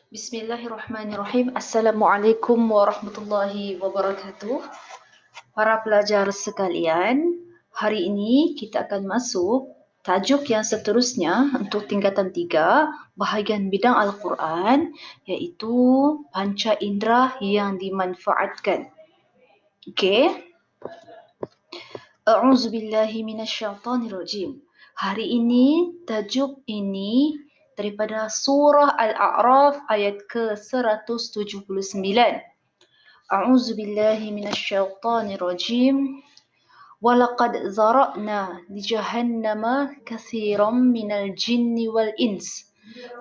Bismillahirrahmanirrahim. Assalamualaikum warahmatullahi wabarakatuh. Para pelajar sekalian, hari ini kita akan masuk tajuk yang seterusnya untuk tingkatan 3, bahagian bidang Al-Quran, iaitu panca indera yang dimanfaatkan. Okey. A'udzubillahi minasyaitonirrajim. Hari ini, tajuk ini daripada surah Al-A'raf ayat ke-179. A'udzubillahi minasyaitonirrajim. Walaqad zara'na li jahannama katsiran minal jinni wal ins.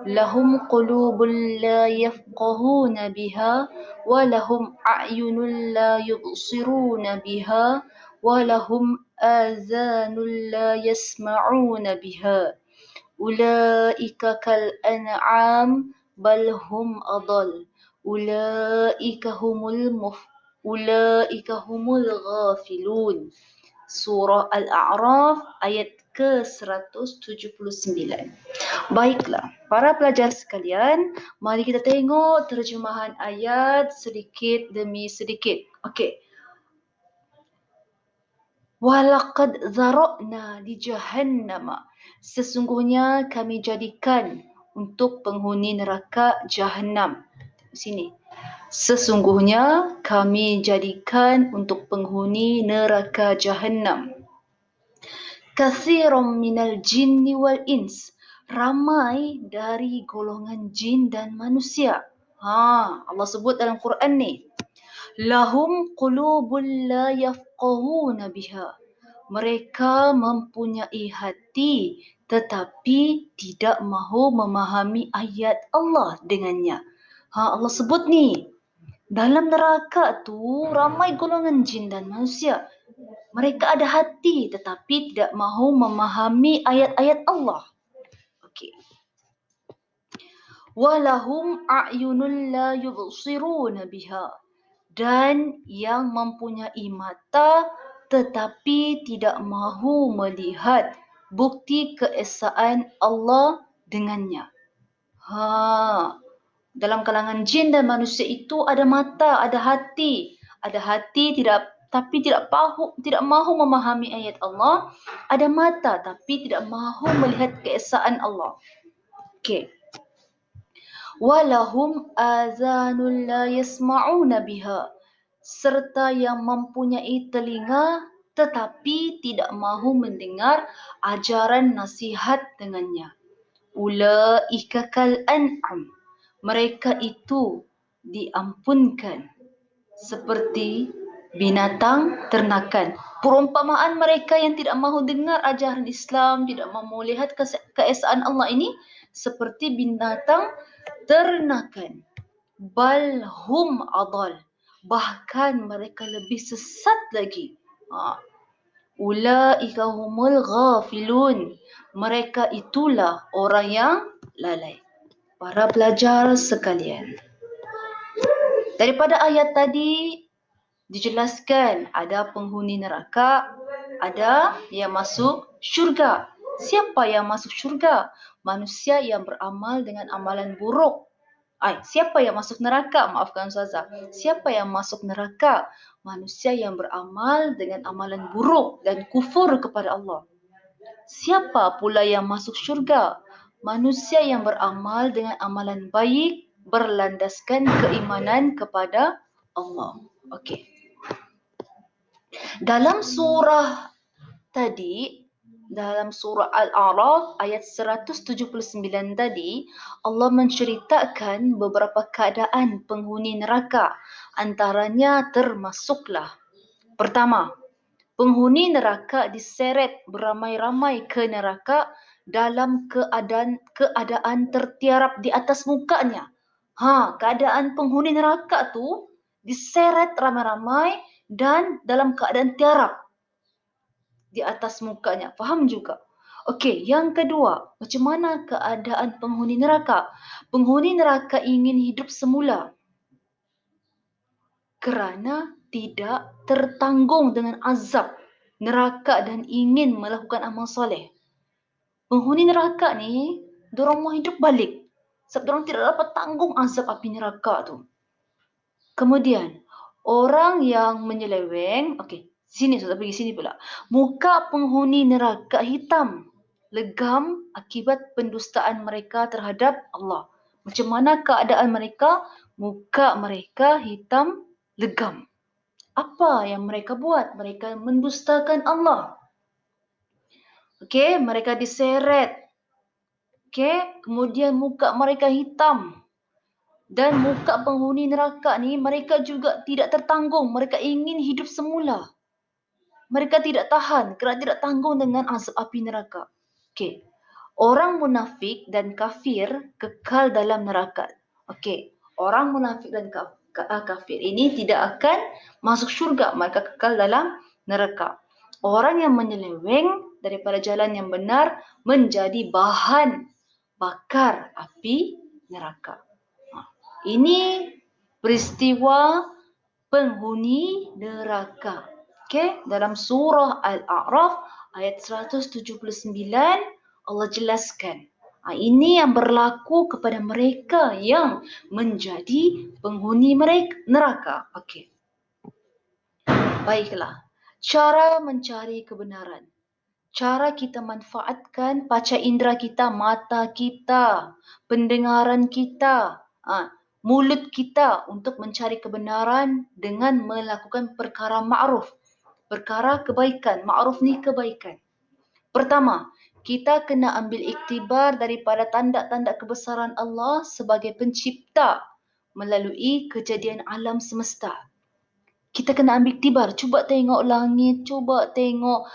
Lahum qulubun la yafqahuna biha wa lahum a'yunun la yubsiruna biha wa lahum azanun la yasma'una biha. Ulaika kal an'am bal hum adall. Ulaika humul ghafilun. Surah Al-A'raf ayat ke-179. Baiklah, para pelajar sekalian, mari kita tengok terjemahan ayat sedikit demi sedikit. Okey. Walaqad zara'na li jahannama. Sesungguhnya kami jadikan untuk penghuni neraka Jahannam. Sini. Sesungguhnya kami jadikan untuk penghuni neraka Jahannam katsiran minal jinni wal ins, ramai dari golongan jin dan manusia. Allah sebut dalam Quran ni. Lahum qulubun la yafqahuna biha. Mereka mempunyai hati tetapi tidak mahu memahami ayat Allah dengannya. Allah sebut ni. Dalam neraka tu ramai golongan jin dan manusia. Mereka ada hati tetapi tidak mahu memahami ayat-ayat Allah. Okey. Walahum a'yunun la yubsiruna biha. Dan yang mempunyai mata tetapi tidak mahu melihat bukti keesaan Allah dengannya. Dalam kalangan jin dan manusia itu ada mata, ada hati. Ada hati tapi tidak mahu memahami ayat Allah. Ada mata tapi tidak mahu melihat keesaan Allah. Okey. Walahum azanul la yasma'una biha. Serta yang mempunyai telinga tetapi tidak mahu mendengar ajaran nasihat dengannya. Ulaika kal an'am. Mereka itu diampunkan seperti binatang ternakan. Perumpamaan mereka yang tidak mahu dengar ajaran Islam, tidak mahu melihat keesaan Allah ini seperti binatang ternakan. Bal hum adall. Bahkan mereka lebih sesat lagi. Ulaika humul ghafilun. Mereka itulah orang yang lalai. Para pelajar sekalian, daripada ayat tadi dijelaskan ada penghuni neraka, ada yang masuk syurga. Siapa yang masuk syurga? Manusia yang beramal dengan amalan buruk. Siapa yang masuk neraka? Maafkan Ustazah. Siapa yang masuk neraka? Manusia yang beramal dengan amalan buruk dan kufur kepada Allah. Siapa pula yang masuk syurga? Manusia yang beramal dengan amalan baik berlandaskan keimanan kepada Allah. Okey. Dalam surah tadi, dalam surah Al-A'raf ayat 179 tadi, Allah menceritakan beberapa keadaan penghuni neraka. Antaranya termasuklah. Pertama, penghuni neraka diseret beramai-ramai ke neraka dalam keadaan tertiarap di atas mukanya. Keadaan penghuni neraka tu diseret ramai-ramai dan dalam keadaan tiarap di atas mukanya. Faham juga? Okey, yang kedua, macam mana keadaan penghuni neraka? Penghuni neraka ingin hidup semula kerana tidak tertanggung dengan azab neraka dan ingin melakukan amal soleh. Penghuni neraka ni, dorang mau hidup balik. Sebab diorang tidak dapat tanggung azab api neraka tu. Kemudian, orang yang menyeleweng, okey, sini sudah pergi sini pula. Muka penghuni neraka hitam, legam akibat pendustaan mereka terhadap Allah. Macam mana keadaan mereka? Muka mereka hitam, legam. Apa yang mereka buat? Mereka mendustakan Allah. Okey, mereka diseret. Okey, kemudian muka mereka hitam. Dan muka penghuni neraka ni, mereka juga tidak tertanggung. Mereka ingin hidup semula. Mereka tidak tahan kerana tidak tanggung dengan azab api neraka. Okey. Orang munafik dan kafir kekal dalam neraka. Okey. Orang munafik dan kafir ini tidak akan masuk syurga. Mereka kekal dalam neraka. Orang yang menyeleweng daripada jalan yang benar menjadi bahan bakar api neraka. Ini peristiwa penghuni neraka. Okey, dalam surah Al-A'raf ayat 179 Allah jelaskan. Ini yang berlaku kepada mereka yang menjadi penghuni mereka neraka. Okey. Baiklah. Cara mencari kebenaran. Cara kita manfaatkan panca indera kita, mata kita, pendengaran kita, mulut kita untuk mencari kebenaran dengan melakukan perkara ma'ruf. Perkara kebaikan. Ma'ruf ni kebaikan. Pertama, kita kena ambil iktibar daripada tanda-tanda kebesaran Allah sebagai pencipta melalui kejadian alam semesta. Kita kena ambil iktibar. Cuba tengok langit, cuba tengok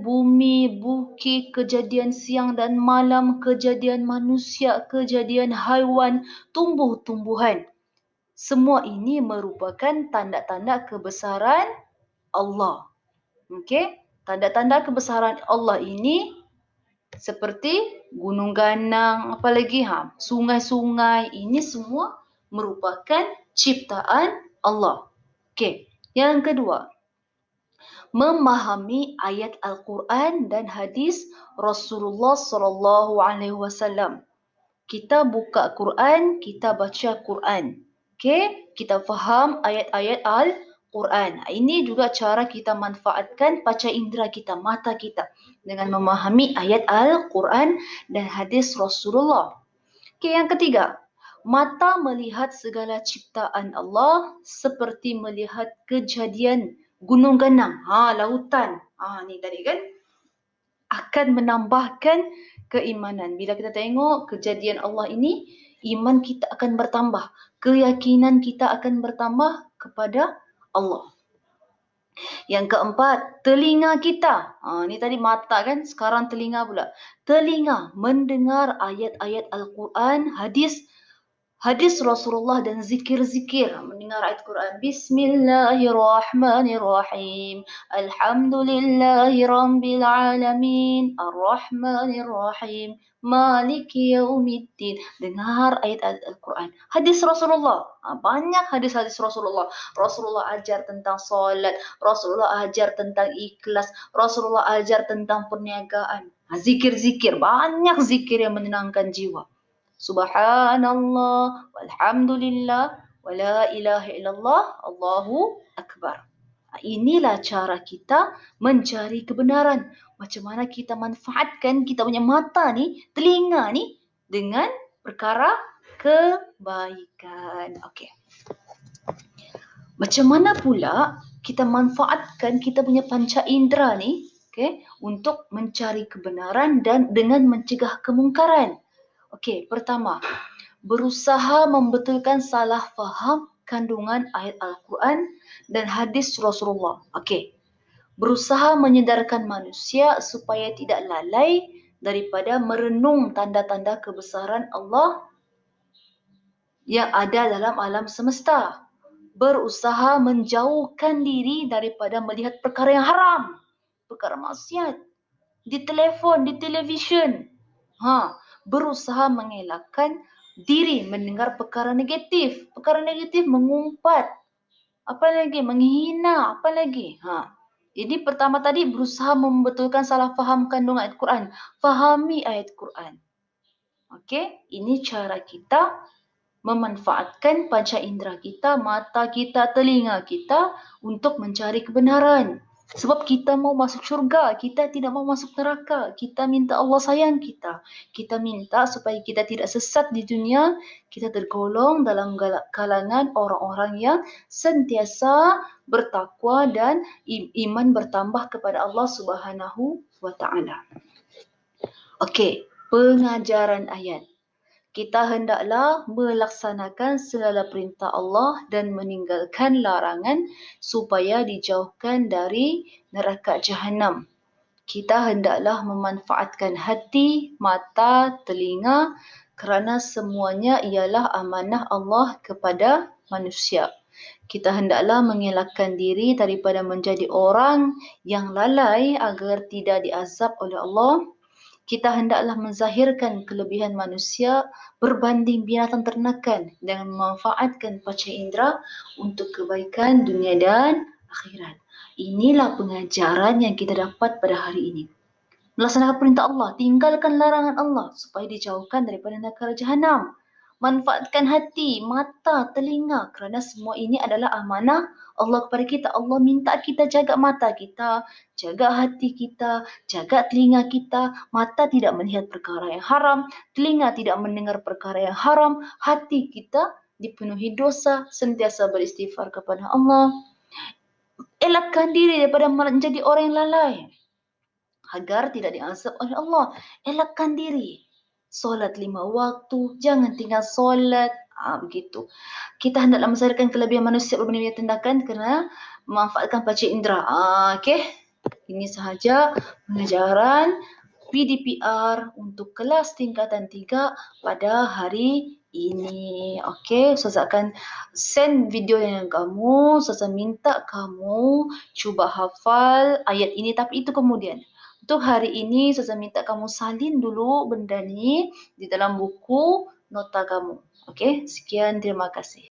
bumi, bukit, kejadian siang dan malam, kejadian manusia, kejadian haiwan, tumbuh-tumbuhan. Semua ini merupakan tanda-tanda kebesaran Allah. Okey? Tanda-tanda kebesaran Allah ini seperti gunung ganang, apalagi sungai-sungai, ini semua merupakan ciptaan Allah. Okey. Yang kedua, memahami ayat Al-Quran dan hadis Rasulullah sallallahu alaihi wasallam. Kita buka Quran, kita baca Quran. Okey, kita faham ayat-ayat Al-Quran. Ini juga cara kita manfaatkan panca indera kita, mata kita dengan memahami ayat Al-Quran dan hadis Rasulullah. Okey, yang ketiga, mata melihat segala ciptaan Allah seperti melihat kejadian gunung ganang, lautan. Ni tadi kan akan menambahkan keimanan. Bila kita tengok kejadian Allah ini, iman kita akan bertambah. Keyakinan kita akan bertambah kepada Allah. Yang keempat, telinga kita. Ni tadi mata kan, sekarang telinga pula. Telinga mendengar ayat-ayat Al-Quran, hadis Rasulullah dan zikir-zikir. Mendengar ayat Quran. Bismillahirrahmanirrahim. Alhamdulillahi rabbil alamin. Ar-Rahmanirrahim. Maliki yaumiddin. Dengar ayat-ayat Al-Quran. Hadis Rasulullah. Banyak hadis-hadis Rasulullah. Rasulullah ajar tentang solat. Rasulullah ajar tentang ikhlas. Rasulullah ajar tentang perniagaan. Zikir-zikir. Banyak zikir yang menenangkan jiwa. Subhanallah, walhamdulillah, wa la ilaha illallah, Allahu Akbar. Inilah cara kita mencari kebenaran. Macam mana kita manfaatkan kita punya mata ni, telinga ni dengan perkara kebaikan. Okey. Macam mana pula kita manfaatkan kita punya panca indera ni, untuk mencari kebenaran dan dengan mencegah kemungkaran. Okey, pertama, berusaha membetulkan salah faham kandungan ayat Al-Quran dan hadis Rasulullah. Okey, berusaha menyedarkan manusia supaya tidak lalai daripada merenung tanda-tanda kebesaran Allah yang ada dalam alam semesta. Berusaha menjauhkan diri daripada melihat perkara yang haram, perkara maksiat, di telefon, di televisyen. Berusaha mengelakkan diri mendengar perkara negatif. Perkara negatif mengumpat. Apa lagi? Menghina. Apa lagi? Jadi pertama tadi berusaha membetulkan salah faham kandungan ayat Quran. Fahami ayat Quran. Okey, ini cara kita memanfaatkan panca indera kita, mata kita, telinga kita untuk mencari kebenaran. Sebab kita mau masuk syurga, kita tidak mau masuk neraka. Kita minta Allah sayang kita. Kita minta supaya kita tidak sesat di dunia, kita tergolong dalam kalangan orang-orang yang sentiasa bertakwa dan iman bertambah kepada Allah Subhanahu wa taala. Okey, pengajaran ayat. Kita hendaklah melaksanakan segala perintah Allah dan meninggalkan larangan supaya dijauhkan dari neraka jahanam. Kita hendaklah memanfaatkan hati, mata, telinga kerana semuanya ialah amanah Allah kepada manusia. Kita hendaklah mengelakkan diri daripada menjadi orang yang lalai agar tidak diazab oleh Allah. Kita hendaklah menzahirkan kelebihan manusia berbanding binatang ternakan dengan memanfaatkan panca indera untuk kebaikan dunia dan akhirat. Inilah pengajaran yang kita dapat pada hari ini. Melaksanakan perintah Allah, tinggalkan larangan Allah supaya dijauhkan daripada neraka jahanam. Manfaatkan hati, mata, telinga kerana semua ini adalah amanah Allah kepada kita. Allah minta kita jaga mata kita, jaga hati kita, jaga telinga kita. Mata tidak melihat perkara yang haram, telinga tidak mendengar perkara yang haram, hati kita dipenuhi dosa, sentiasa beristighfar kepada Allah. Elakkan diri daripada menjadi orang yang lalai agar tidak diazab oleh Allah. Elakkan diri. Solat 5 waktu, jangan tinggal solat. Begitu. Kita hendaklah menzahirkan kelebihan manusia berbanding tindakan kerana memanfaatkan panca indera. Okey. Ini sahaja pengajaran PDPR untuk kelas tingkatan 3 pada hari ini. Okey, Ustazah akan send video dengan kamu. Ustazah minta kamu cuba hafal ayat ini, tapi itu kemudian. Untuk hari ini, Ustazah minta kamu salin dulu benda ni di dalam buku nota kamu. Okey, sekian, terima kasih.